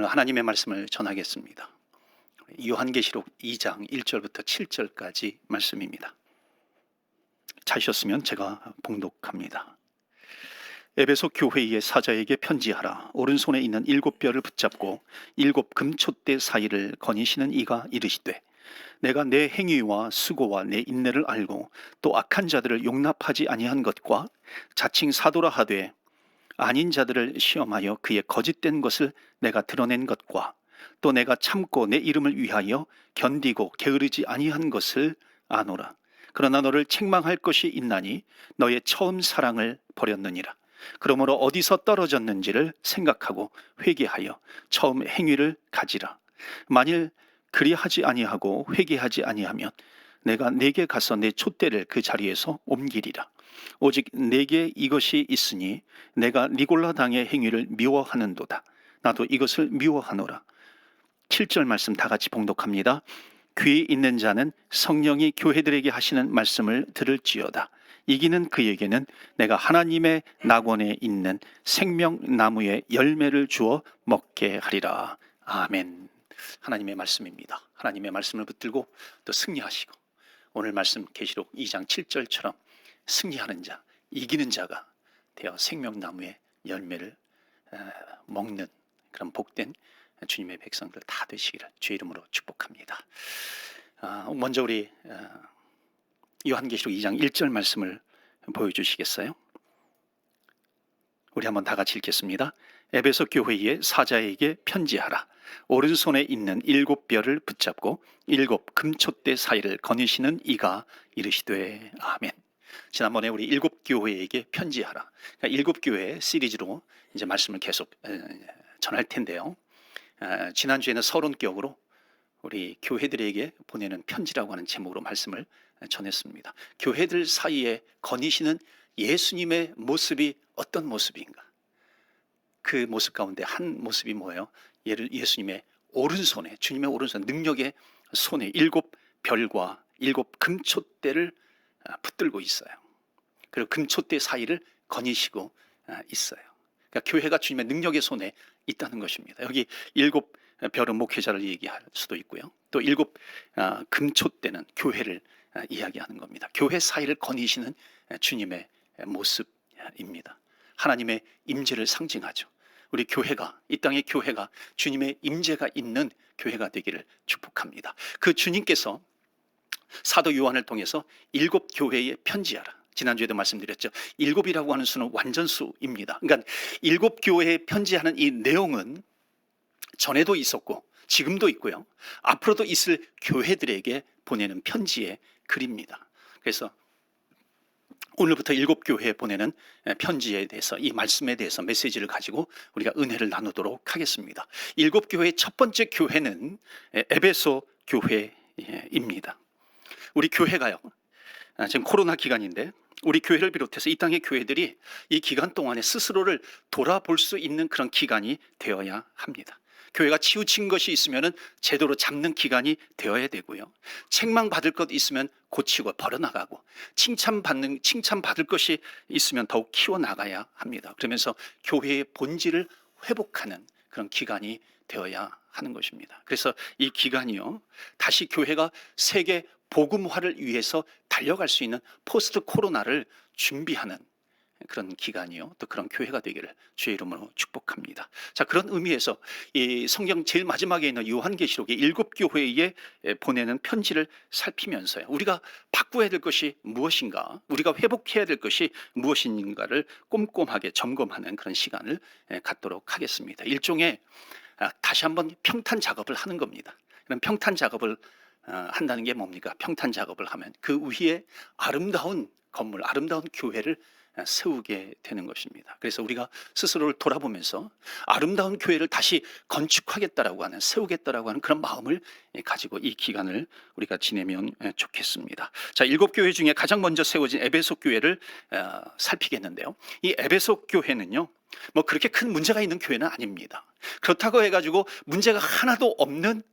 오늘 하나님의 말씀을 전하겠습니다. 요한계시록 2장 1절부터 7절까지 말씀입니다. 찾으셨으면 제가 봉독합니다. 에베소 교회의 사자에게 편지하라. 오른손에 있는 7뼈를 붙잡고 7 금촛대 사이를 거니시는 이가 이르시되, 내가 내 행위와 수고와 내 인내를 알고 또 악한 자들을 용납하지 아니한 것과 자칭 사도라 하되 아닌 자들을 시험하여 그의 거짓된 것을 내가 드러낸 것과 또 내가 참고 내 이름을 위하여 견디고 게으르지 아니한 것을 아노라. 그러나 너를 책망할 것이 있나니 너의 처음 사랑을 버렸느니라. 그러므로 어디서 떨어졌는지를 생각하고 회개하여 처음 행위를 가지라. 만일 그리하지 아니하고 회개하지 아니하면 내가 네게 가서 내 촛대를 그 자리에서 옮기리라. 오직 내게 이것이 있으니 내가 니골라 당의 행위를 미워하는도다. 나도 이것을 미워하노라. 7절 말씀 다 같이 봉독합니다. 귀 있는 자는 성령이 교회들에게 하시는 말씀을 들을지어다. 이기는 그에게는 내가 하나님의 낙원에 있는 생명나무의 열매를 주어 먹게 하리라. 아멘. 하나님의 말씀입니다. 하나님의 말씀을 붙들고 또 승리하시고, 오늘 말씀 계시록 2장 7절처럼 승리하는 자, 이기는 자가 되어 생명나무의 열매를 먹는 그런 복된 주님의 백성들 다 되시기를 주의 이름으로 축복합니다. 먼저 우리 요한계시록 2장 1절 말씀을 보여주시겠어요? 우리 한번 다 같이 읽겠습니다. 에베소 교회의 사자에게 편지하라. 오른손에 있는 7뼈를 붙잡고 7 금촛대 사이를 거니시는 이가 이르시되 아멘. 지난번에 우리 7교회에게 편지하라. 그러니까 7교회 시리즈로 이제 말씀을 계속 전할 텐데요. 지난주에는 서론격으로 우리 교회들에게 보내는 편지라고 하는 제목으로 말씀을 전했습니다. 교회들 사이에 거니시는 예수님의 모습이 어떤 모습인가? 그 모습 가운데 한 모습이 뭐예요? 예수님의 오른손에, 주님의 오른손, 능력의 손에 7별과 7 금촛대를 붙들고 있어요. 그리고 금촛대 사이를 거니시고 있어요. 그러니까 교회가 주님의 능력의 손에 있다는 것입니다. 여기 7별은 목회자를 얘기할 수도 있고요. 또 7 금촛대는 교회를 이야기하는 겁니다. 교회 사이를 거니시는 주님의 모습입니다. 하나님의 임재를 상징하죠. 우리 교회가, 이 땅의 교회가 주님의 임재가 있는 교회가 되기를 축복합니다. 그 주님께서 사도 요한을 통해서 7교회에 편지하라. 지난주에도 말씀드렸죠. 7이라고 하는 수는 완전수입니다. 그러니까 7교회에 편지하는 이 내용은 전에도 있었고 지금도 있고요, 앞으로도 있을 교회들에게 보내는 편지의 글입니다. 그래서 오늘부터 7교회에 보내는 편지에 대해서, 이 말씀에 대해서 메시지를 가지고 우리가 은혜를 나누도록 하겠습니다. 7교회의 첫 번째 교회는 에베소 교회입니다. 우리 교회가요, 지금 코로나 기간인데 우리 교회를 비롯해서 이 땅의 교회들이 이 기간 동안에 스스로를 돌아볼 수 있는 그런 기간이 되어야 합니다. 교회가 치우친 것이 있으면 제대로 잡는 기간이 되어야 되고요, 책망받을 것 있으면 고치고 버려나가고, 칭찬받을 것이 있으면 더욱 키워나가야 합니다. 그러면서 교회의 본질을 회복하는 그런 기간이 되어야 하는 것입니다. 그래서 이 기간이요, 다시 교회가 세계 복음화를 위해서 달려갈 수 있는 포스트 코로나를 준비하는 그런 기간이요, 또 그런 교회가 되기를 주의 이름으로 축복합니다. 자, 그런 의미에서 이 성경 제일 마지막에 있는 요한계시록의 7교회에 보내는 편지를 살피면서요, 우리가 바꿔야 될 것이 무엇인가, 우리가 회복해야 될 것이 무엇인가를 꼼꼼하게 점검하는 그런 시간을 갖도록 하겠습니다. 일종의 다시 한번 평탄 작업을 하는 겁니다. 그럼 평탄 작업을 한다는 게 뭡니까? 평탄 작업을 하면 그 위에 아름다운 건물, 아름다운 교회를 세우게 되는 것입니다. 그래서 우리가 스스로를 돌아보면서 아름다운 교회를 다시 건축하겠다라고 하는, 세우겠다라고 하는 그런 마음을 가지고 이 기간을 우리가 지내면 좋겠습니다. 자, 7교회 중에 가장 먼저 세워진 에베소 교회를 살피겠는데요, 이 에베소 교회는요, 뭐 그렇게 큰 문제가 있는 교회는 아닙니다. 그렇다고 해가지고 문제가 하나도 없는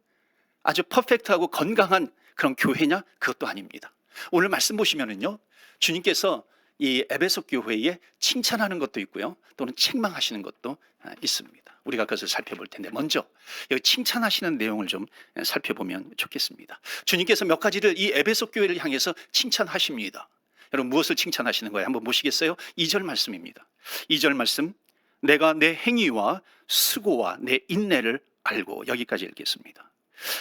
아주 퍼펙트하고 건강한 그런 교회냐? 그것도 아닙니다. 오늘 말씀 보시면은요, 주님께서 이 에베소 교회에 칭찬하는 것도 있고요. 또는 책망하시는 것도 있습니다. 우리가 그것을 살펴볼 텐데 먼저 여기 칭찬하시는 내용을 좀 살펴보면 좋겠습니다. 주님께서 몇 가지를 이 에베소 교회를 향해서 칭찬하십니다. 여러분 무엇을 칭찬하시는 거예요? 한번 보시겠어요? 2절 말씀입니다. 2절 말씀, 내가 내 행위와 수고와 내 인내를 알고, 여기까지 읽겠습니다.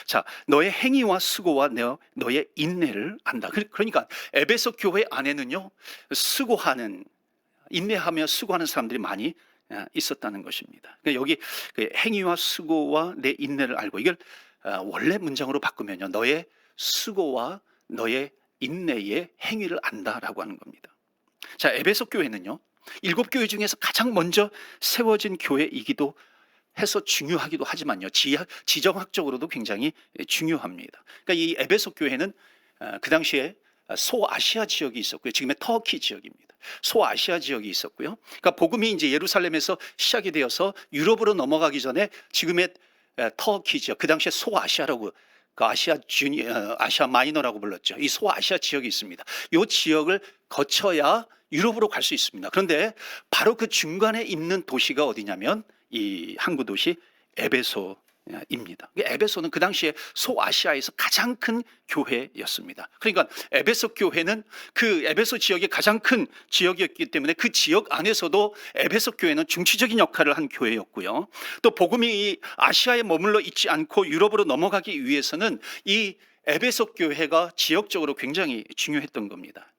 자, 너의 행위와 수고와 너의 인내를 안다. 그러니까 에베소 교회 안에는요, 수고하는, 인내하며 수고하는 사람들이 많이 있었다는 것입니다. 그러니까 여기 그 행위와 수고와 내 인내를 알고, 이걸 원래 문장으로 바꾸면요, 너의 수고와 너의 인내의 행위를 안다라고 하는 겁니다. 자, 에베소 교회는요, 7교회 중에서 가장 먼저 세워진 교회이기도 해서 중요하기도 하지만요, 지정학적으로도 굉장히 중요합니다. 그러니까 이 에베소 교회는 그 당시에 소아시아 지역이 있었고요, 지금의 터키 지역입니다. 소아시아 지역이 있었고요. 그러니까 복음이 이제 예루살렘에서 시작이 되어서 유럽으로 넘어가기 전에 지금의 터키 지역, 그 당시에 소아시아라고, 그 아시아 마이너라고 불렀죠. 이 소아시아 지역이 있습니다. 이 지역을 거쳐야 유럽으로 갈 수 있습니다. 그런데 바로 그 중간에 있는 도시가 어디냐면 이 항구 도시 에베소입니다. 에베소는 그 당시에 소아시아에서 가장 큰 교회였습니다. 그러니까 에베소 교회는 그 에베소 지역이 가장 큰 지역이었기 때문에 그 지역 안에서도 에베소 교회는 중추적인 역할을 한 교회였고요. 또 복음이 아시아에 머물러 있지 않고 유럽으로 넘어가기 위해서는 이 에베소 교회가 지역적으로 굉장히 중요했던 겁니다.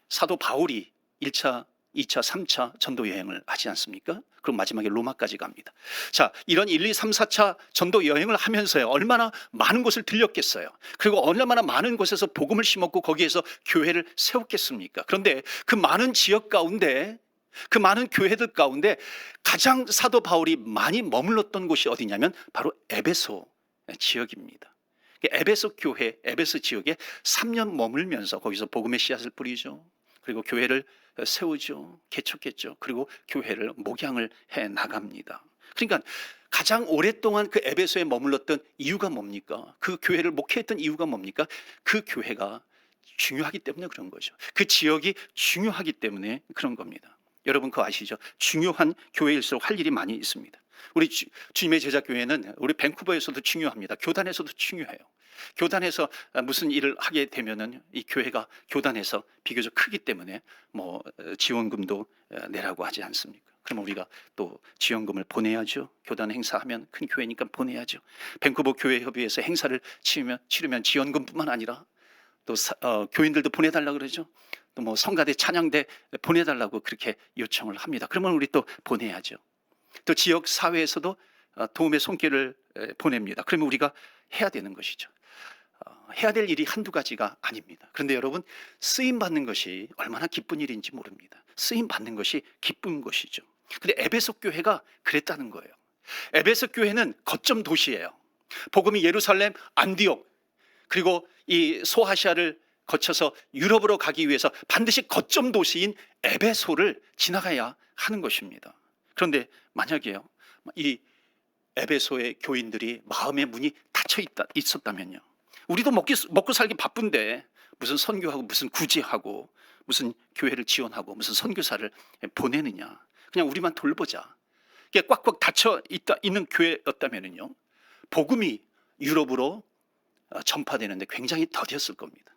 사도 바울이 1차, 2차, 3차 전도 여행을 하지 않습니까? 그럼 마지막에 로마까지 갑니다. 자, 이런 1, 2, 3, 4차 전도 여행을 하면서요, 얼마나 많은 곳을 들렸겠어요. 그리고 얼마나 많은 곳에서 복음을 심었고 거기에서 교회를 세웠겠습니까? 그런데 그 많은 지역 가운데, 그 많은 교회들 가운데 가장 사도 바울이 많이 머물렀던 곳이 어디냐면 바로 에베소 지역입니다. 에베소 교회, 에베소 지역에 3년 머물면서 거기서 복음의 씨앗을 뿌리죠. 그리고 교회를 세우죠. 개척했죠. 그리고 교회를 목양을 해 나갑니다. 그러니까 가장 오랫동안 그 에베소에 머물렀던 이유가 뭡니까? 그 교회를 목회했던 이유가 뭡니까? 그 교회가 중요하기 때문에 그런 거죠. 그 지역이 중요하기 때문에 그런 겁니다. 여러분 그거 아시죠? 중요한 교회일수록 할 일이 많이 있습니다. 우리 주님의 제자교회는 우리 밴쿠버에서도 중요합니다. 교단에서도 중요해요. 교단에서 무슨 일을 하게 되면은 이 교회가 교단에서 비교적 크기 때문에 뭐 지원금도 내라고 하지 않습니까? 그러면 우리가 또 지원금을 보내야죠. 교단 행사하면 큰 교회니까 보내야죠. 밴쿠버 교회 협의회에서 행사를 치르면 지원금뿐만 아니라 또 교인들도 보내달라고 그러죠. 또 뭐 성가대 찬양대 보내달라고 그렇게 요청을 합니다. 그러면 우리 또 보내야죠. 또 지역 사회에서도 도움의 손길을 보냅니다. 그러면 우리가 해야 되는 것이죠. 해야 될 일이 한두 가지가 아닙니다. 그런데 여러분, 쓰임 받는 것이 얼마나 기쁜 일인지 모릅니다. 쓰임 받는 것이 기쁜 것이죠. 근데 에베소 교회가 그랬다는 거예요. 에베소 교회는 거점 도시예요. 복음이 예루살렘, 안디옥, 그리고 이 소아시아를 거쳐서 유럽으로 가기 위해서 반드시 거점 도시인 에베소를 지나가야 하는 것입니다. 그런데 만약에요, 이 에베소의 교인들이 마음의 문이 닫혀 있었다면요, 우리도 먹고 살기 바쁜데 무슨 선교하고 무슨 구제하고 무슨 교회를 지원하고 무슨 선교사를 보내느냐, 그냥 우리만 돌보자, 이게 꽉꽉 닫혀 있는 교회였다면요, 복음이 유럽으로 전파되는데 굉장히 더뎠을 겁니다.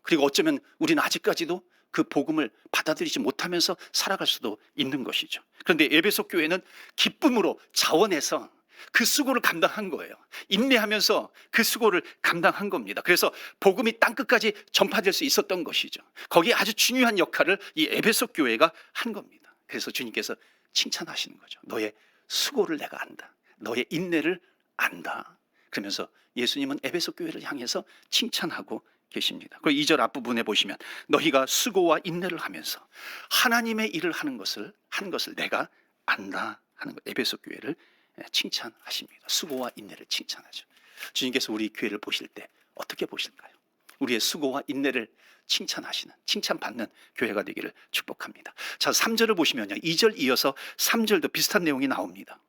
그리고 어쩌면 우리는 아직까지도 그 복음을 받아들이지 못하면서 살아갈 수도 있는 것이죠. 그런데 에베소 교회는 기쁨으로 자원해서 그 수고를 감당한 거예요. 인내하면서 그 수고를 감당한 겁니다. 그래서 복음이 땅끝까지 전파될 수 있었던 것이죠. 거기에 아주 중요한 역할을 이 에베소 교회가 한 겁니다. 그래서 주님께서 칭찬하시는 거죠. 너의 수고를 내가 안다. 너의 인내를 안다. 그러면서 예수님은 에베소 교회를 향해서 칭찬하고 계십니다. 그 2절 앞부분에 보시면 너희가 수고와 인내를 하면서 하나님의 일을 하는 것을 내가 안다 하는 것, 에베소 교회를 칭찬하십니다. 수고와 인내를 칭찬하죠. 주님께서 우리 교회를 보실 때 어떻게 보실까요? 우리의 수고와 인내를 칭찬하시는, 칭찬받는 교회가 되기를 축복합니다. 자, 3절을 보시면요, 2절 이어서 3절도 비슷한 내용이 나옵니다.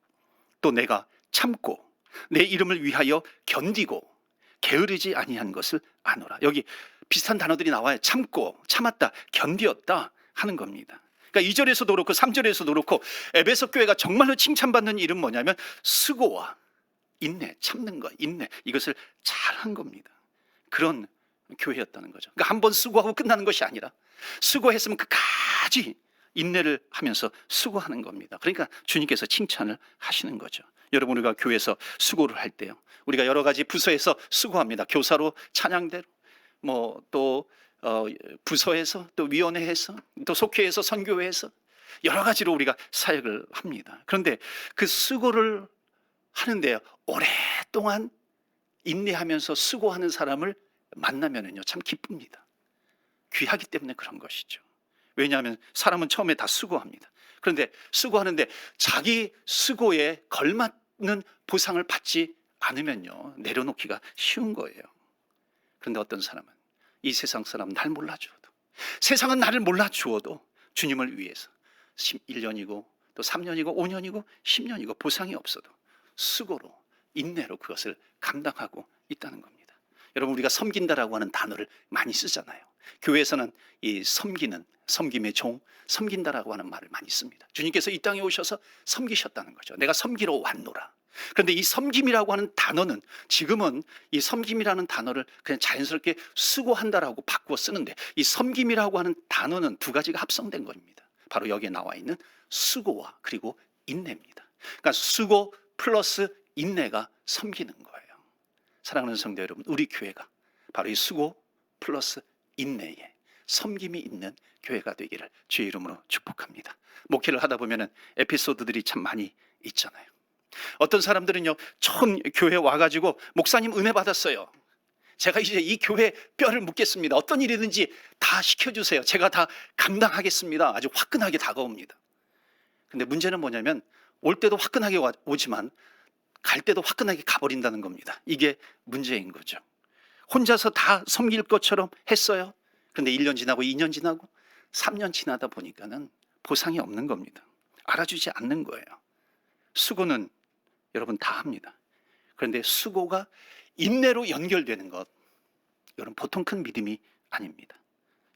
또 내가 참고 내 이름을 위하여 견디고 게으르지 아니한 것을 아노라. 여기 비슷한 단어들이 나와요. 참고, 참았다, 견디었다, 하는 겁니다. 그러니까 2절에서도 그렇고 3절에서도 그렇고 에베소 교회가 정말로 칭찬받는 일은 뭐냐면 수고와 인내, 참는 것, 인내, 이것을 잘한 겁니다. 그런 교회였다는 거죠. 그러니까 한 번 수고하고 끝나는 것이 아니라 수고했으면 끝까지 인내를 하면서 수고하는 겁니다. 그러니까 주님께서 칭찬을 하시는 거죠. 여러분, 우리가 교회에서 수고를 할 때요, 우리가 여러 가지 부서에서 수고합니다. 교사로, 찬양대로, 또 부서에서, 또 위원회에서, 또 속회에서, 선교회에서 여러 가지로 우리가 사역을 합니다. 그런데 그 수고를 하는데 오랫동안 인내하면서 수고하는 사람을 만나면은요, 참 기쁩니다. 귀하기 때문에 그런 것이죠. 왜냐하면 사람은 처음에 다 수고합니다. 그런데 수고하는데 자기 수고에 걸맞는 보상을 받지 않으면요, 내려놓기가 쉬운 거예요. 그런데 어떤 사람은 이 세상 사람은 날 몰라주어도, 세상은 나를 몰라주어도 주님을 위해서 1년이고 또 3년이고 5년이고 10년이고 보상이 없어도 수고로, 인내로 그것을 감당하고 있다는 겁니다. 여러분, 우리가 섬긴다라고 하는 단어를 많이 쓰잖아요. 교회에서는 이 섬기는, 섬김의 종, 섬긴다라고 하는 말을 많이 씁니다. 주님께서 이 땅에 오셔서 섬기셨다는 거죠. 내가 섬기러 왔노라. 그런데 이 섬김이라고 하는 단어는 지금은 이 섬김이라는 단어를 그냥 자연스럽게 수고한다라고 바꾸어 쓰는데, 이 섬김이라고 하는 단어는 두 가지가 합성된 겁니다. 바로 여기에 나와 있는 수고와 그리고 인내입니다. 그러니까 수고 플러스 인내가 섬기는 거예요. 사랑하는 성도 여러분, 우리 교회가 바로 이 수고 플러스 인내에 섬김이 있는 교회가 되기를 주의 이름으로 축복합니다. 목회를 하다 보면은 에피소드들이 참 많이 있잖아요. 어떤 사람들은요, 처음 교회 와가지고 목사님 은혜 받았어요. 제가 이제 이 교회 뼈를 묻겠습니다. 어떤 일이든지 다 시켜주세요. 제가 다 감당하겠습니다. 아주 화끈하게 다가옵니다. 근데 문제는 뭐냐면 올 때도 화끈하게 오지만 갈 때도 화끈하게 가버린다는 겁니다. 이게 문제인 거죠. 혼자서 다 섬길 것처럼 했어요. 그런데 1년 지나고 2년 지나고 3년 지나다 보니까는 보상이 없는 겁니다. 알아주지 않는 거예요. 수고는 여러분 다 합니다. 그런데 수고가 인내로 연결되는 것, 여러분 보통 큰 믿음이 아닙니다.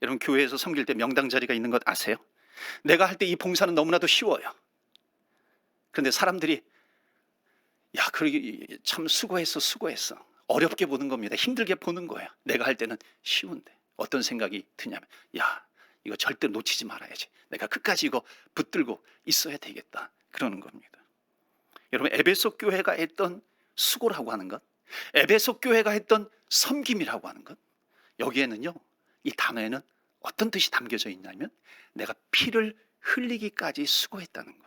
여러분, 교회에서 섬길 때 명당 자리가 있는 것 아세요? 내가 할 때 이 봉사는 너무나도 쉬워요. 그런데 사람들이 야, 그러게 참 수고했어. 어렵게 보는 겁니다. 힘들게 보는 거예요. 내가 할 때는 쉬운데 어떤 생각이 드냐면, 야, 이거 절대 놓치지 말아야지. 내가 끝까지 이거 붙들고 있어야 되겠다. 그러는 겁니다. 여러분, 에베소 교회가 했던 수고라고 하는 것, 에베소 교회가 했던 섬김이라고 하는 것, 여기에는요, 이 단어에는 어떤 뜻이 담겨져 있냐면 내가 피를 흘리기까지 수고했다는 거예요.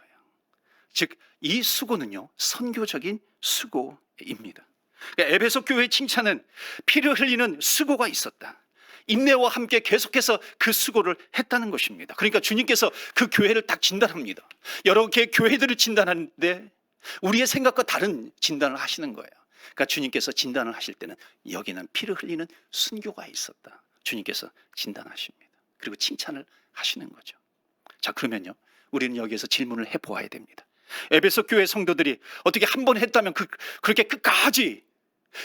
즉, 이 수고는요, 선교적인 수고입니다. 그러니까 에베소 교회의 칭찬은 피를 흘리는 수고가 있었다, 인내와 함께 계속해서 그 수고를 했다는 것입니다. 그러니까 주님께서 그 교회를 딱 진단합니다. 여러 개 교회들을 진단하는데 우리의 생각과 다른 진단을 하시는 거예요. 그러니까 주님께서 진단을 하실 때는 여기는 피를 흘리는 순교가 있었다, 주님께서 진단하십니다. 그리고 칭찬을 하시는 거죠. 자, 그러면요, 우리는 여기에서 질문을 해보아야 됩니다. 에베소 교회 성도들이 어떻게 한 번 했다면 그렇게 끝까지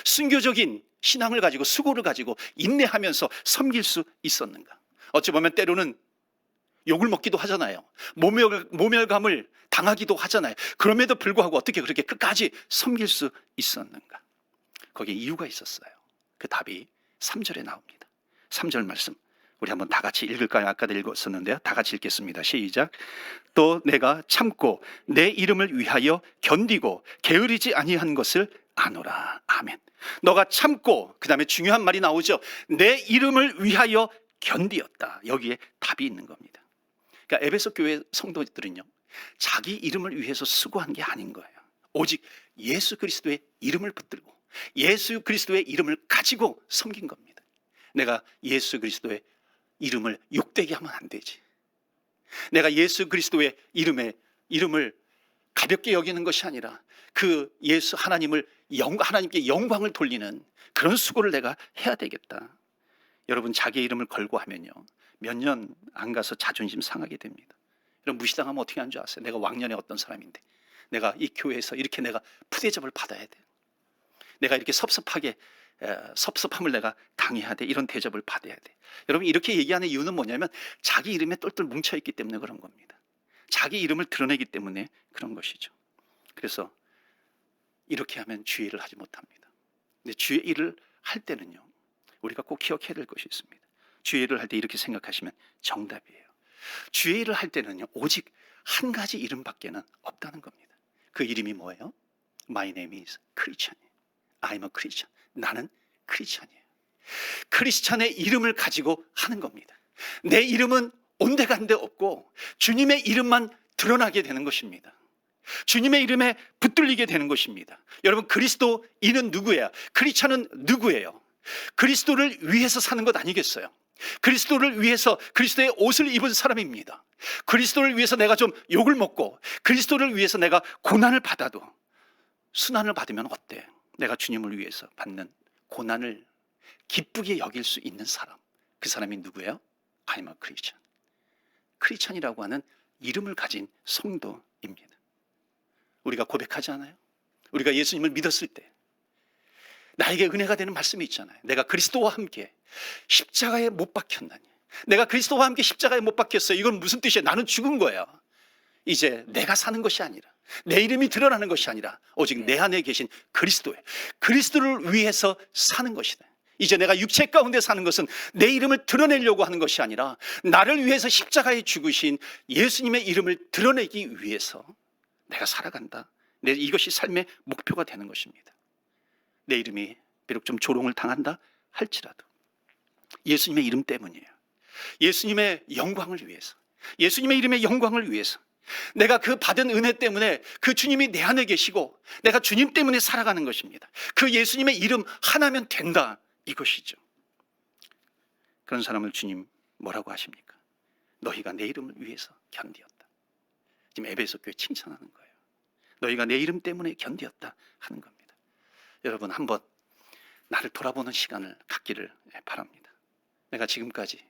순교적인 신앙을 가지고 수고를 가지고 인내하면서 섬길 수 있었는가? 어찌 보면 때로는 욕을 먹기도 하잖아요. 모멸감을 당하기도 하잖아요. 그럼에도 불구하고 어떻게 그렇게 끝까지 섬길 수 있었는가? 거기에 이유가 있었어요. 그 답이 3절에 나옵니다. 3절 말씀 우리 한번 다 같이 읽을까요? 아까도 읽었었는데요. 다 같이 읽겠습니다. 시작. 또 내가 참고 내 이름을 위하여 견디고 게으르지 아니한 것을 아노라. 아멘. 너가 참고, 그 다음에 중요한 말이 나오죠. 내 이름을 위하여 견디었다. 여기에 답이 있는 겁니다. 그러니까 에베소 교회 성도들은요, 자기 이름을 위해서 수고한 게 아닌 거예요. 오직 예수 그리스도의 이름을 붙들고 예수 그리스도의 이름을 가지고 섬긴 겁니다. 내가 예수 그리스도의 이름을 욕되게 하면 안 되지. 내가 예수 그리스도의 이름을 가볍게 여기는 것이 아니라 그 예수 하나님께 영광을 돌리는 그런 수고를 내가 해야 되겠다. 여러분, 자기의 이름을 걸고 하면요, 몇 년 안 가서 자존심 상하게 됩니다. 여러분, 무시당하면 어떻게 하는 줄 아세요? 내가 왕년에 어떤 사람인데 내가 이 교회에서 이렇게 내가 푸대접을 받아야 돼요. 내가 이렇게 섭섭함을 내가 당해야 돼. 이런 대접을 받아야 돼. 여러분 이렇게 얘기하는 이유는 뭐냐면 자기 이름에 똘똘 뭉쳐있기 때문에 그런 겁니다. 자기 이름을 드러내기 때문에 그런 것이죠. 그래서 이렇게 하면 주의 일을 하지 못합니다. 근데 주의 일을 할 때는요, 우리가 꼭 기억해야 될 것이 있습니다. 주의 일을 할 때 이렇게 생각하시면 정답이에요. 주의 일을 할 때는요, 오직 한 가지 이름밖에는 없다는 겁니다. 그 이름이 뭐예요? My name is Christian. I'm a Christian. 나는 크리스찬이에요. 크리스찬의 이름을 가지고 하는 겁니다. 내 이름은 온데간데 없고 주님의 이름만 드러나게 되는 것입니다. 주님의 이름에 붙들리게 되는 것입니다. 여러분 그리스도인은 누구예요? 크리스찬은 누구예요? 그리스도를 위해서 사는 것 아니겠어요? 그리스도를 위해서 그리스도의 옷을 입은 사람입니다. 그리스도를 위해서 내가 좀 욕을 먹고 그리스도를 위해서 내가 고난을 받아도 순환을 받으면 어때? 내가 주님을 위해서 받는 고난을 기쁘게 여길 수 있는 사람, 그 사람이 누구예요? I'm a Christian. 크리스찬이라고 하는 이름을 가진 성도입니다. 우리가 고백하지 않아요? 우리가 예수님을 믿었을 때 나에게 은혜가 되는 말씀이 있잖아요. 내가 그리스도와 함께 십자가에 못 박혔나니, 내가 그리스도와 함께 십자가에 못 박혔어요. 이건 무슨 뜻이에요? 나는 죽은 거예요. 이제 내가 사는 것이 아니라, 내 이름이 드러나는 것이 아니라 오직 내 안에 계신 그리스도를 위해서 사는 것이다. 이제 내가 육체 가운데 사는 것은 내 이름을 드러내려고 하는 것이 아니라 나를 위해서 십자가에 죽으신 예수님의 이름을 드러내기 위해서 내가 살아간다. 이것이 삶의 목표가 되는 것입니다. 내 이름이 비록 좀 조롱을 당한다 할지라도 예수님의 이름 때문이에요. 예수님의 영광을 위해서, 예수님의 이름의 영광을 위해서, 내가 그 받은 은혜 때문에 그 주님이 내 안에 계시고 내가 주님 때문에 살아가는 것입니다. 그 예수님의 이름 하나면 된다, 이것이죠. 그런 사람을 주님 뭐라고 하십니까? 너희가 내 이름을 위해서 견디었다. 지금 에베소 교회 칭찬하는 거예요. 너희가 내 이름 때문에 견디었다 하는 겁니다. 여러분 한번 나를 돌아보는 시간을 갖기를 바랍니다. 내가 지금까지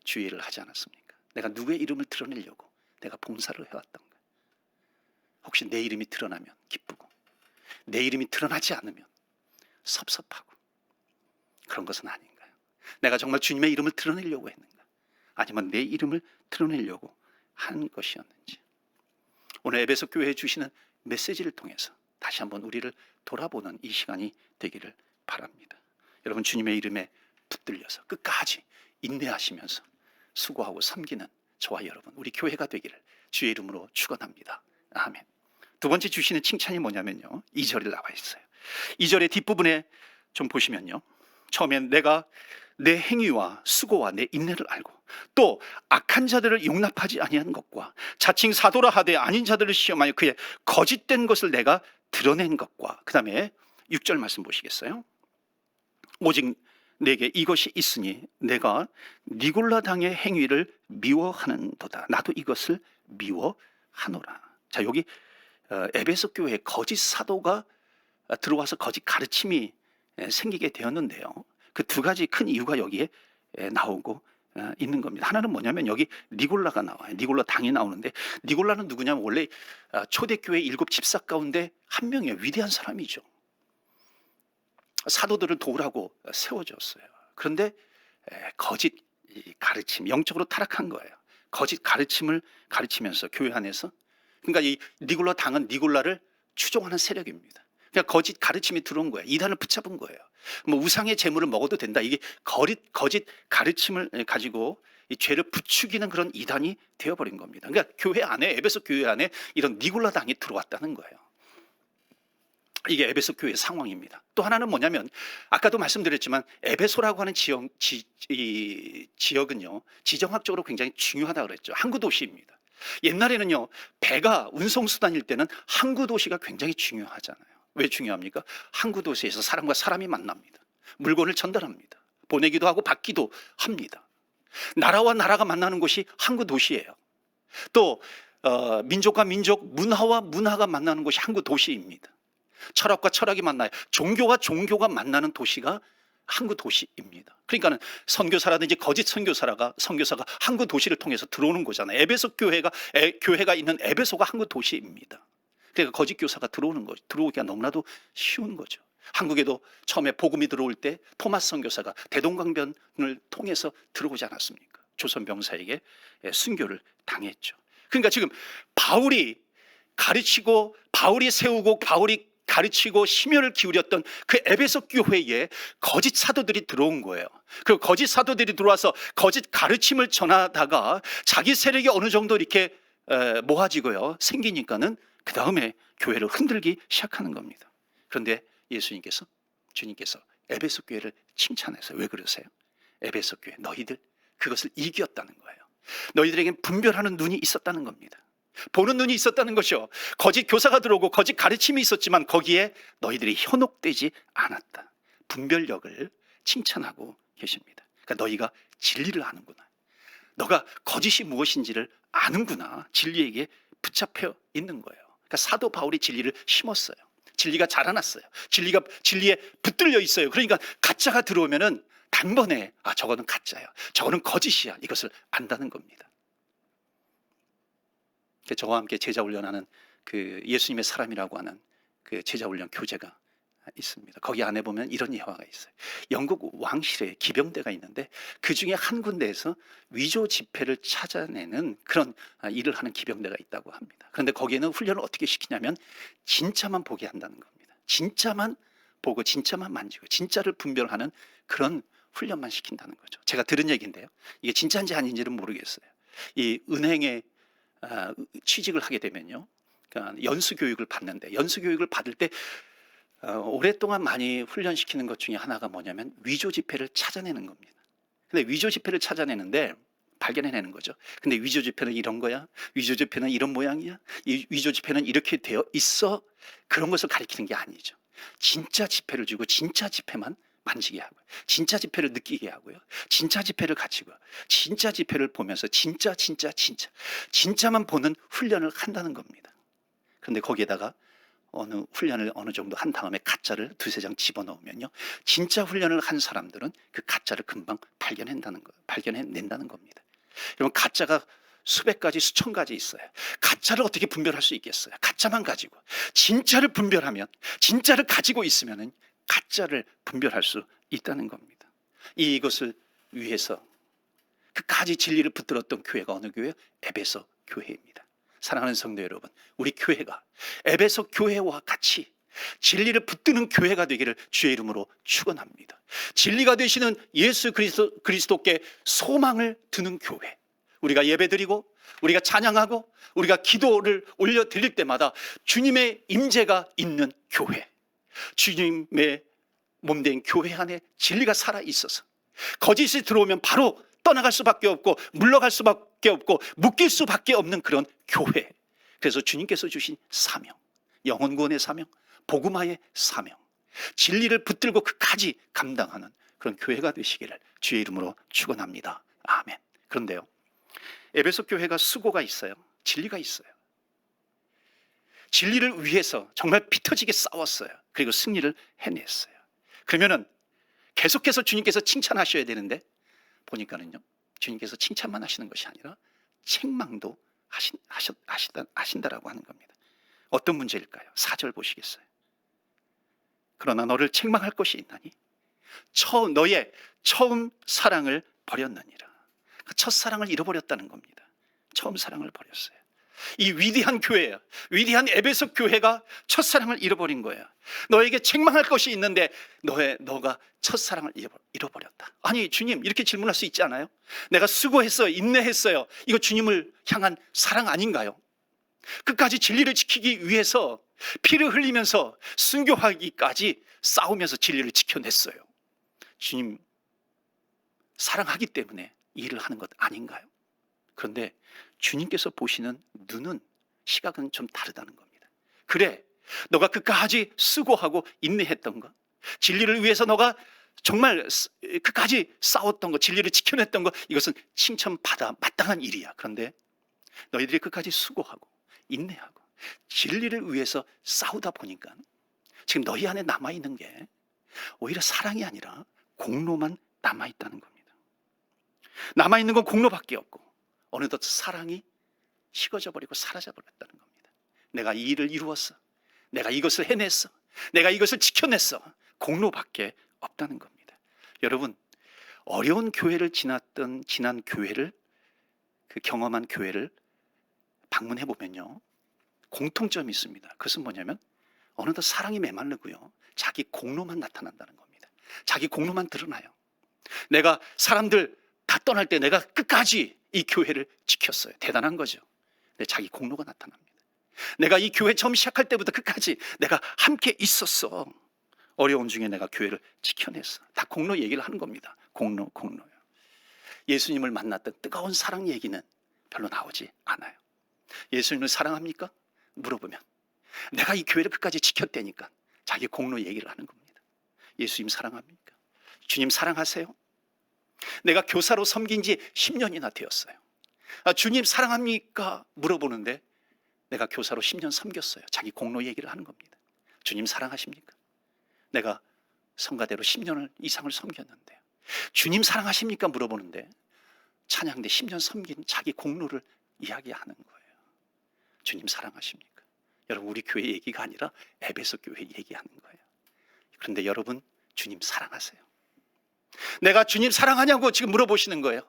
주의 일을 하지 않았습니까? 내가 누구의 이름을 드러내려고 내가 봉사를 해왔던가? 혹시 내 이름이 드러나면 기쁘고 내 이름이 드러나지 않으면 섭섭하고 그런 것은 아닌가요? 내가 정말 주님의 이름을 드러내려고 했는가? 아니면 내 이름을 드러내려고 한 것이었는지? 오늘 에베소 교회에 주시는 메시지를 통해서 다시 한번 우리를 돌아보는 이 시간이 되기를 바랍니다. 여러분 주님의 이름에 붙들려서 끝까지 인내하시면서 수고하고 섬기는 저와 여러분, 우리 교회가 되기를 주의 이름으로 축원합니다. 아멘. 두 번째 주시는 칭찬이 뭐냐면요, 2절에 나와 있어요. 2절의 뒷부분에 좀 보시면요, 처음엔 내가 내 행위와 수고와 내 인내를 알고 또 악한 자들을 용납하지 아니한 것과 자칭 사도라 하되 아닌 자들을 시험하여 그의 거짓된 것을 내가 드러낸 것과, 그 다음에 6절 말씀 보시겠어요? 오직 내게 이것이 있으니 내가 니골라당의 행위를 미워하는도다. 나도 이것을 미워하노라. 자, 여기 에베소 교회에 거짓 사도가 들어와서 거짓 가르침이 생기게 되었는데요, 그 두 가지 큰 이유가 여기에 나오고 있는 겁니다. 하나는 뭐냐면 여기 니골라가 나와요. 니골라 당이 나오는데, 니골라는 누구냐면 원래 초대교회 7 집사 가운데 한 명이에요. 위대한 사람이죠. 사도들을 도우라고 세워졌어요. 그런데 거짓 가르침, 영적으로 타락한 거예요. 거짓 가르침을 가르치면서 교회 안에서, 그러니까 이 니골라 당은 니골라를 추종하는 세력입니다. 그러니까 거짓 가르침이 들어온 거예요. 이단을 붙잡은 거예요. 뭐 우상의 제물을 먹어도 된다, 이게 거짓 가르침을 가지고 이 죄를 부추기는 그런 이단이 되어버린 겁니다. 그러니까 교회 안에, 에베소 교회 안에 이런 니골라 당이 들어왔다는 거예요. 이게 에베소 교회의 상황입니다. 또 하나는 뭐냐면 아까도 말씀드렸지만 에베소라고 하는 지역은요 지정학적으로 굉장히 중요하다고 그랬죠. 항구 도시입니다. 옛날에는요 배가 운송수단일 때는 항구 도시가 굉장히 중요하잖아요. 왜 중요합니까? 항구 도시에서 사람과 사람이 만납니다. 물건을 전달합니다. 보내기도 하고 받기도 합니다. 나라와 나라가 만나는 곳이 항구 도시예요. 또 민족과 민족, 문화와 문화가 만나는 곳이 항구 도시입니다. 철학과 철학이 만나요. 종교와 종교가 만나는 도시가 항구 도시입니다. 그러니까는 선교사라든지 거짓 선교사가 항구 도시를 통해서 들어오는 거잖아요. 에베소 교회가 있는 에베소가 항구 도시입니다. 그러니까 거짓 교사가 들어오기가 너무나도 쉬운 거죠. 한국에도 처음에 복음이 들어올 때 토마스 선교사가 대동강변을 통해서 들어오지 않았습니까? 조선 병사에게 순교를 당했죠. 그러니까 지금 바울이 가르치고 바울이 세우고 바울이 가르치고 심혈을 기울였던 그 에베소 교회에 거짓 사도들이 들어온 거예요. 그 거짓 사도들이 들어와서 거짓 가르침을 전하다가 자기 세력이 어느 정도 이렇게 모아지고요 생기니까는 그 다음에 교회를 흔들기 시작하는 겁니다. 그런데 주님께서 에베소 교회를 칭찬해서 왜 그러세요? 에베소 교회 너희들 그것을 이겼다는 거예요. 너희들에겐 분별하는 눈이 있었다는 겁니다. 보는 눈이 있었다는 것이요. 거짓 교사가 들어오고 거짓 가르침이 있었지만 거기에 너희들이 현혹되지 않았다. 분별력을 칭찬하고 계십니다. 그러니까 너희가 진리를 아는구나. 너가 거짓이 무엇인지를 아는구나. 진리에게 붙잡혀 있는 거예요. 그러니까 사도 바울이 진리를 심었어요. 진리가 자라났어요. 진리에 붙들려 있어요. 그러니까 가짜가 들어오면은 단번에 저거는 가짜야. 저거는 거짓이야. 이것을 안다는 겁니다. 저와 함께 제자 훈련하는 그 예수님의 사람이라고 하는 그 제자 훈련 교재가 있습니다. 거기 안에 보면 이런 예화가 있어요. 영국 왕실에 기병대가 있는데 그 중에 한 군데에서 위조 지폐를 찾아내는 그런 일을 하는 기병대가 있다고 합니다. 그런데 거기에는 훈련을 어떻게 시키냐면 진짜만 보게 한다는 겁니다. 진짜만 보고 진짜만 만지고 진짜를 분별하는 그런 훈련만 시킨다는 거죠. 제가 들은 얘기인데요. 이게 진짜인지 아닌지는 모르겠어요. 이 은행에 취직을 하게 되면요, 그러니까 연수 교육을 받는데 연수 교육을 받을 때 오랫동안 많이 훈련시키는 것 중에 하나가 뭐냐면 위조 지폐를 찾아내는 겁니다. 근데 위조 지폐를 찾아내는데 발견해내는 거죠. 근데 위조 지폐는 이런 거야, 위조 지폐는 이런 모양이야, 이 위조 지폐는 이렇게 되어 있어. 그런 것을 가리키는 게 아니죠. 진짜 지폐를 주고 진짜 지폐만 만지게 하고요, 진짜 지폐를 느끼게 하고요, 진짜 지폐를 가지고 진짜 지폐를 보면서 진짜만 보는 훈련을 한다는 겁니다. 그런데 거기에다가 훈련을 어느 정도 한 다음에 가짜를 두세 장 집어넣으면요, 진짜 훈련을 한 사람들은 그 가짜를 금방 발견해낸다는 겁니다. 여러분, 가짜가 수백 가지 수천 가지 있어요. 가짜를 어떻게 분별할 수 있겠어요? 가짜만 가지고. 진짜를 분별하면, 진짜를 가지고 있으면은 가짜를 분별할 수 있다는 겁니다. 이것을 위해서 끝까지 진리를 붙들었던 교회가 어느 교회예요? 에베소 교회입니다. 사랑하는 성도 여러분, 우리 교회가 에베소 교회와 같이 진리를 붙드는 교회가 되기를 주의 이름으로 축원합니다. 진리가 되시는 예수 그리스도께 소망을 두는 교회, 우리가 예배드리고 우리가 찬양하고 우리가 기도를 올려드릴 때마다 주님의 임재가 있는 교회, 주님의 몸된 교회 안에 진리가 살아있어서 거짓이 들어오면 바로 떠나갈 수밖에 없고 물러갈 수밖에 없고 묶일 수밖에 없는 그런 교회. 그래서 주님께서 주신 사명, 영혼구원의 사명, 복음화의 사명, 진리를 붙들고 끝까지 감당하는 그런 교회가 되시기를 주의 이름으로 축원합니다. 아멘. 그런데요, 에베소 교회가 수고가 있어요. 진리가 있어요. 진리를 위해서 정말 피 터지게 싸웠어요. 그리고 승리를 해냈어요. 그러면은 계속해서 주님께서 칭찬하셔야 되는데 보니까는요, 주님께서 칭찬만 하시는 것이 아니라 책망도 하신다라고 하는 겁니다. 어떤 문제일까요? 4절 보시겠어요? 그러나 너를 책망할 것이 있나니 너의 처음 사랑을 버렸느니라. 첫 사랑을 잃어버렸다는 겁니다. 처음 사랑을 버렸어요. 이 위대한 교회야, 위대한 에베소 교회가 첫사랑을 잃어버린 거예요. 너에게 책망할 것이 있는데 너가 첫사랑을 잃어버렸다. 아니, 주님, 이렇게 질문할 수 있지 않아요? 내가 수고했어요, 인내했어요. 이거 주님을 향한 사랑 아닌가요? 끝까지 진리를 지키기 위해서 피를 흘리면서 순교하기까지 싸우면서 진리를 지켜냈어요. 주님 사랑하기 때문에 이 일을 하는 것 아닌가요? 그런데 주님께서 보시는 눈은, 시각은 좀 다르다는 겁니다. 그래, 너가 끝까지 수고하고 인내했던 것, 진리를 위해서 너가 정말 끝까지 싸웠던 것, 진리를 지켜냈던 것, 이것은 칭찬받아 마땅한 일이야. 그런데 너희들이 끝까지 수고하고 인내하고 진리를 위해서 싸우다 보니까 지금 너희 안에 남아있는 게 오히려 사랑이 아니라 공로만 남아있다는 겁니다. 남아있는 건 공로밖에 없고 어느덧 사랑이 식어져 버리고 사라져 버렸다는 겁니다. 내가 이 일을 이루었어, 내가 이것을 해냈어, 내가 이것을 지켜냈어. 공로밖에 없다는 겁니다. 여러분, 어려운 교회를 지난 교회를, 그 경험한 교회를 방문해 보면요, 공통점이 있습니다. 그것은 뭐냐면 어느덧 사랑이 메말르고요, 자기 공로만 나타난다는 겁니다. 자기 공로만 드러나요. 내가 사람들 다 떠날 때 내가 끝까지 이 교회를 지켰어요. 대단한 거죠. 근데 자기 공로가 나타납니다. 내가 이 교회 처음 시작할 때부터 끝까지 내가 함께 있었어. 어려운 중에 내가 교회를 지켜냈어. 다 공로 얘기를 하는 겁니다. 공로요. 예수님을 만났던 뜨거운 사랑 얘기는 별로 나오지 않아요. 예수님을 사랑합니까? 물어보면 내가 이 교회를 끝까지 지켰다니까 자기 공로 얘기를 하는 겁니다. 예수님 사랑합니까? 주님 사랑하세요? 내가 교사로 섬긴 지 10년이나 되었어요. 주님 사랑합니까? 물어보는데 내가 교사로 10년 섬겼어요. 자기 공로 얘기를 하는 겁니다. 주님 사랑하십니까? 내가 성가대로 10년 이상을 섬겼는데 주님 사랑하십니까? 물어보는데 찬양대 10년 섬긴 자기 공로를 이야기하는 거예요. 주님 사랑하십니까? 여러분, 우리 교회 얘기가 아니라 에베소 교회 얘기하는 거예요. 그런데 여러분, 주님 사랑하세요? 내가 주님 사랑하냐고 지금 물어보시는 거예요.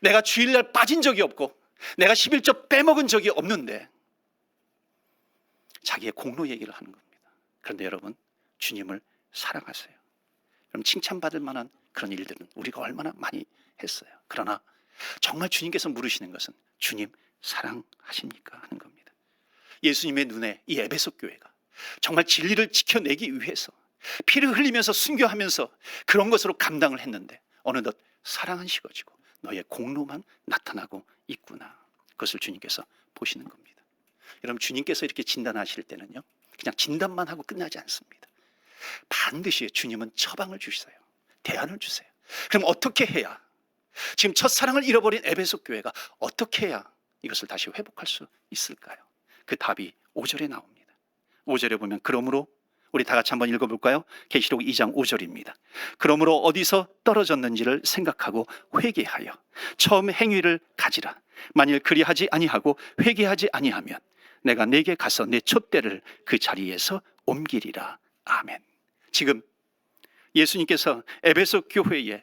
내가 주일날 빠진 적이 없고 내가 11조 빼먹은 적이 없는데 자기의 공로 얘기를 하는 겁니다. 그런데 여러분, 주님을 사랑하세요? 그럼 칭찬받을 만한 그런 일들은 우리가 얼마나 많이 했어요. 그러나 정말 주님께서 물으시는 것은 주님 사랑하십니까? 하는 겁니다. 예수님의 눈에 이 에베소 교회가 정말 진리를 지켜내기 위해서 피를 흘리면서 순교하면서 그런 것으로 감당을 했는데 어느덧 사랑은 식어지고 너의 공로만 나타나고 있구나. 그것을 주님께서 보시는 겁니다. 여러분, 주님께서 이렇게 진단하실 때는요, 그냥 진단만 하고 끝나지 않습니다. 반드시 주님은 처방을 주세요. 대안을 주세요. 그럼 어떻게 해야, 지금 첫사랑을 잃어버린 에베소 교회가 어떻게 해야 이것을 다시 회복할 수 있을까요? 그 답이 5절에 나옵니다. 5절에 보면 그러므로, 우리 다 같이 한번 읽어볼까요? 계시록 2장 5절입니다. 그러므로 어디서 떨어졌는지를 생각하고 회개하여 처음 행위를 가지라. 만일 그리하지 아니하고 회개하지 아니하면 내가 내게 가서 내 촛대를 그 자리에서 옮기리라. 아멘. 지금 예수님께서 에베소 교회에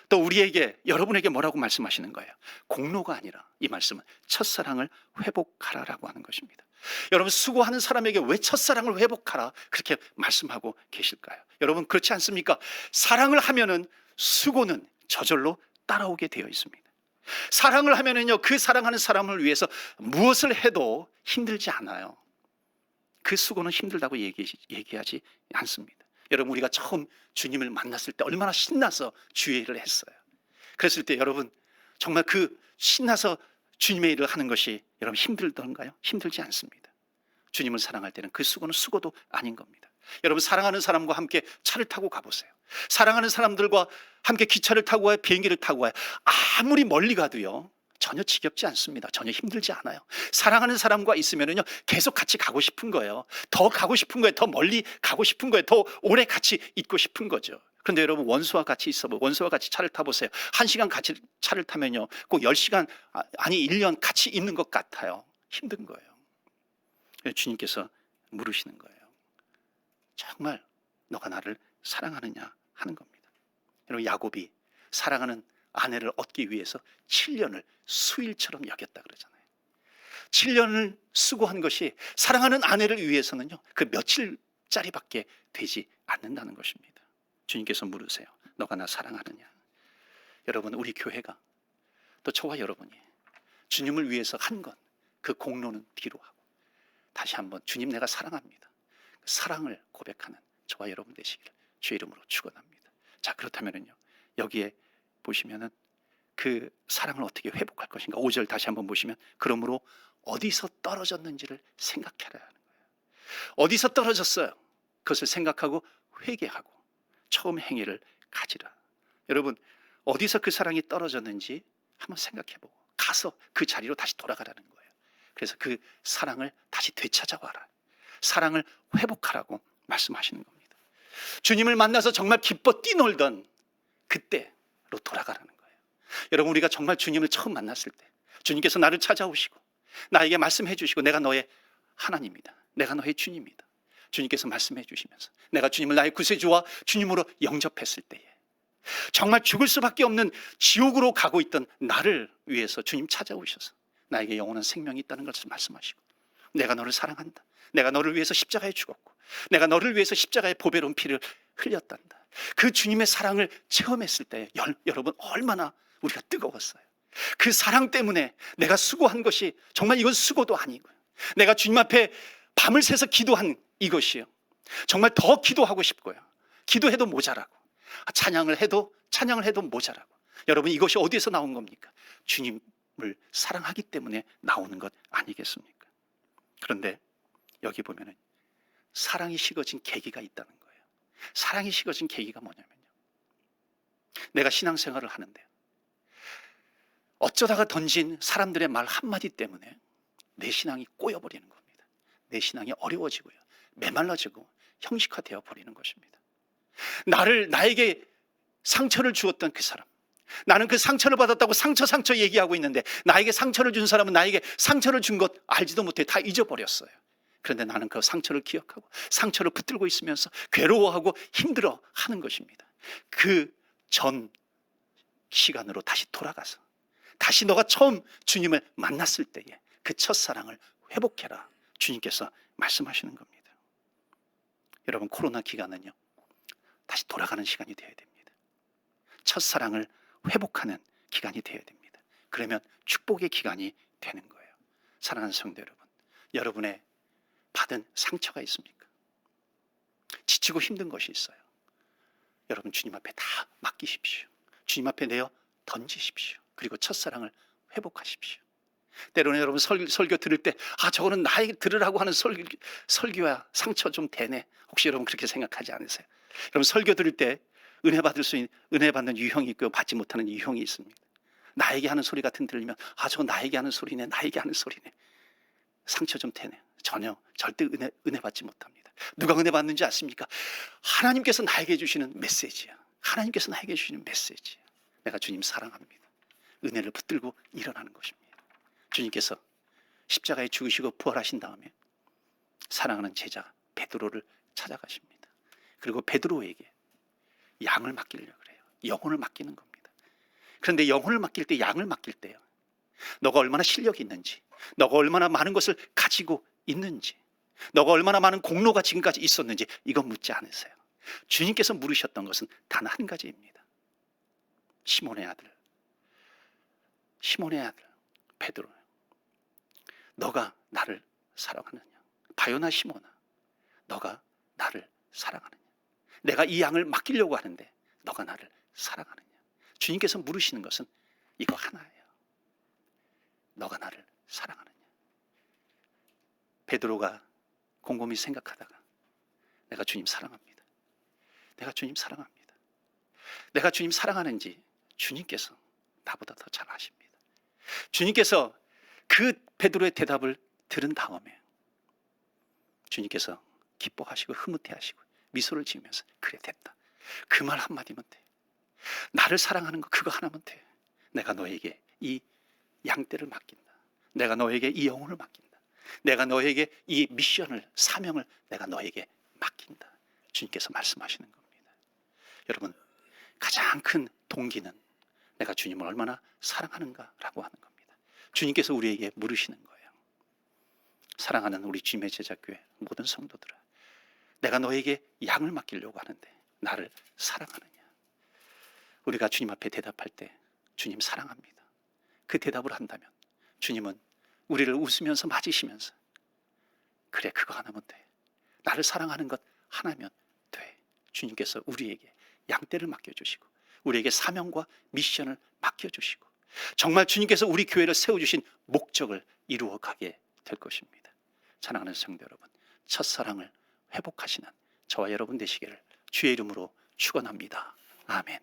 또 우리에게, 여러분에게 뭐라고 말씀하시는 거예요? 공로가 아니라 이 말씀은 첫사랑을 회복하라라고 하는 것입니다. 여러분, 수고하는 사람에게 왜 첫사랑을 회복하라 그렇게 말씀하고 계실까요? 여러분, 그렇지 않습니까? 사랑을 하면은 수고는 저절로 따라오게 되어 있습니다. 사랑을 하면은요, 그 사랑하는 사람을 위해서 무엇을 해도 힘들지 않아요. 그 수고는 힘들다고 얘기하지 않습니다. 여러분, 우리가 처음 주님을 만났을 때 얼마나 신나서 주의 일을 했어요. 그랬을 때 여러분, 정말 그 신나서 주님의 일을 하는 것이 여러분 힘들던가요? 힘들지 않습니다. 주님을 사랑할 때는 그 수고는 수고도 아닌 겁니다. 여러분, 사랑하는 사람과 함께 차를 타고 가보세요. 사랑하는 사람들과 함께 기차를 타고 와요, 비행기를 타고 와요. 아무리 멀리 가도요, 전혀 지겹지 않습니다. 전혀 힘들지 않아요. 사랑하는 사람과 있으면요, 계속 같이 가고 싶은 거예요. 더 가고 싶은 거예요. 더 멀리 가고 싶은 거예요. 더 오래 같이 있고 싶은 거죠. 그런데 여러분, 원수와 같이 원수와 같이 차를 타보세요. 1시간 같이 차를 타면요, 꼭 10시간, 아니 1년 같이 있는 것 같아요. 힘든 거예요. 주님께서 물으시는 거예요. 정말 너가 나를 사랑하느냐 하는 겁니다. 여러분, 야곱이 사랑하는 아내를 얻기 위해서 7년을 수일처럼 여겼다 그러잖아요. 7년을 수고한 것이 사랑하는 아내를 위해서는요, 그 며칠짜리밖에 되지 않는다는 것입니다. 주님께서 물으세요. 너가 나 사랑하느냐? 여러분, 우리 교회가 또 저와 여러분이 주님을 위해서 한 것, 그 공로는 뒤로 하고 다시 한번 주님 내가 사랑합니다, 그 사랑을 고백하는 저와 여러분 되시기를 주의 이름으로 축원합니다. 자, 그렇다면은요, 여기에 보시면은 그 사랑을 어떻게 회복할 것인가? 5절 다시 한번 보시면 그러므로 어디서 떨어졌는지를 생각하라 하는 거예요. 어디서 떨어졌어요? 그것을 생각하고 회개하고 처음 행위를 가지라. 여러분, 어디서 그 사랑이 떨어졌는지 한번 생각해보고 가서 그 자리로 다시 돌아가라는 거예요. 그래서 그 사랑을 다시 되찾아와라. 사랑을 회복하라고 말씀하시는 겁니다. 주님을 만나서 정말 기뻐 뛰놀던 그때로 돌아가라는 거예요. 여러분, 우리가 정말 주님을 처음 만났을 때 주님께서 나를 찾아오시고 나에게 말씀해 주시고 내가 너의 하나님이다, 내가 너의 주님이다, 주님께서 말씀해 주시면서 내가 주님을 나의 구세주와 주님으로 영접했을 때에 정말 죽을 수밖에 없는 지옥으로 가고 있던 나를 위해서 주님 찾아오셔서 나에게 영원한 생명이 있다는 것을 말씀하시고 내가 너를 사랑한다, 내가 너를 위해서 십자가에 죽었고 내가 너를 위해서 십자가에 보배로운 피를 흘렸단다. 그 주님의 사랑을 체험했을 때 여러분 얼마나 우리가 뜨거웠어요. 그 사랑 때문에 내가 수고한 것이 정말 이건 수고도 아니고요, 내가 주님 앞에 밤을 새서 기도한 이것이요, 정말 더 기도하고 싶고요, 기도해도 모자라고 찬양을 해도 모자라고. 여러분 이것이 어디에서 나온 겁니까? 주님을 사랑하기 때문에 나오는 것 아니겠습니까? 그런데 여기 보면은 사랑이 식어진 계기가 있다는 거예요. 사랑이 식어진 계기가 뭐냐면요, 내가 신앙생활을 하는데 어쩌다가 던진 사람들의 말 한마디 때문에 내 신앙이 꼬여버리는 겁니다. 내 신앙이 어려워지고요, 메말라지고 형식화되어 버리는 것입니다. 나에게 상처를 주었던 그 사람, 나는 그 상처를 받았다고 상처 얘기하고 있는데 나에게 상처를 준 사람은 나에게 상처를 준 것 알지도 못해 다 잊어버렸어요. 그런데 나는 그 상처를 기억하고 상처를 붙들고 있으면서 괴로워하고 힘들어 하는 것입니다. 그 전 시간으로 다시 돌아가서 다시 너가 처음 주님을 만났을 때에 그 첫사랑을 회복해라, 주님께서 말씀하시는 겁니다. 여러분 코로나 기간은요 다시 돌아가는 시간이 되어야 됩니다. 첫사랑을 회복하는 기간이 되어야 됩니다. 그러면 축복의 기간이 되는 거예요. 사랑하는 성도 여러분, 여러분의 받은 상처가 있습니까? 지치고 힘든 것이 있어요. 여러분 주님 앞에 다 맡기십시오. 주님 앞에 내어 던지십시오. 그리고 첫사랑을 회복하십시오. 때로는 여러분 설교 들을 때 저거는 나에게 들으라고 하는 설교야, 상처 좀 되네. 혹시 여러분 그렇게 생각하지 않으세요? 여러분 설교 들을 때 은혜 받는 유형이 있고 받지 못하는 유형이 있습니다. 나에게 하는 소리 같은 들리면 저거 나에게 하는 소리네, 나에게 하는 소리네, 상처 좀 되네. 절대 은혜 받지 못합니다. 누가 은혜 받는지 아십니까? 하나님께서 나에게 주시는 메시지야. 하나님께서 나에게 주시는 메시지야. 내가 주님 사랑합니다. 은혜를 붙들고 일어나는 것입니다. 주님께서 십자가에 죽으시고 부활하신 다음에 사랑하는 제자 베드로를 찾아가십니다. 그리고 베드로에게 양을 맡기려고 그래요. 영혼을 맡기는 겁니다. 그런데 영혼을 맡길 때, 양을 맡길 때요, 너가 얼마나 실력이 있는지, 너가 얼마나 많은 것을 가지고 있는지, 너가 얼마나 많은 공로가 지금까지 있었는지 이건 묻지 않으세요. 주님께서 물으셨던 것은 단 한 가지입니다. 시몬의 아들 베드로, 너가 나를 사랑하느냐? 바요나 시몬아, 너가 나를 사랑하느냐? 내가 이 양을 맡기려고 하는데 너가 나를 사랑하느냐? 주님께서 물으시는 것은 이거 하나예요. 너가 나를 사랑하느냐? 베드로가 곰곰이 생각하다가 내가 주님 사랑합니다. 내가 주님 사랑합니다. 내가 주님 사랑하는지 주님께서 나보다 더 잘 아십니다. 주님께서 그 베드로의 대답을 들은 다음에 주님께서 기뻐하시고 흐뭇해하시고 미소를 지으면서 그래 됐다. 그 말 한마디면 돼. 나를 사랑하는 거 그거 하나면 돼. 내가 너에게 이 양떼를 맡긴다. 내가 너에게 이 영혼을 맡긴다. 내가 너에게 이 미션을, 사명을 내가 너에게 맡긴다. 주님께서 말씀하시는 겁니다. 여러분 가장 큰 동기는 내가 주님을 얼마나 사랑하는가라고 하는 겁니다. 주님께서 우리에게 물으시는 거예요. 사랑하는 우리 주님의 제자교회 모든 성도들아, 내가 너에게 양을 맡기려고 하는데 나를 사랑하느냐? 우리가 주님 앞에 대답할 때 주님 사랑합니다, 그 대답을 한다면 주님은 우리를 웃으면서 맞으시면서 그래 그거 하나면 돼. 나를 사랑하는 것 하나면 돼. 주님께서 우리에게 양떼를 맡겨주시고 우리에게 사명과 미션을 맡겨주시고 정말 주님께서 우리 교회를 세워주신 목적을 이루어가게 될 것입니다. 사랑하는 성도 여러분, 첫사랑을 회복하시는 저와 여러분 되시기를 주의 이름으로 축원합니다. 아멘.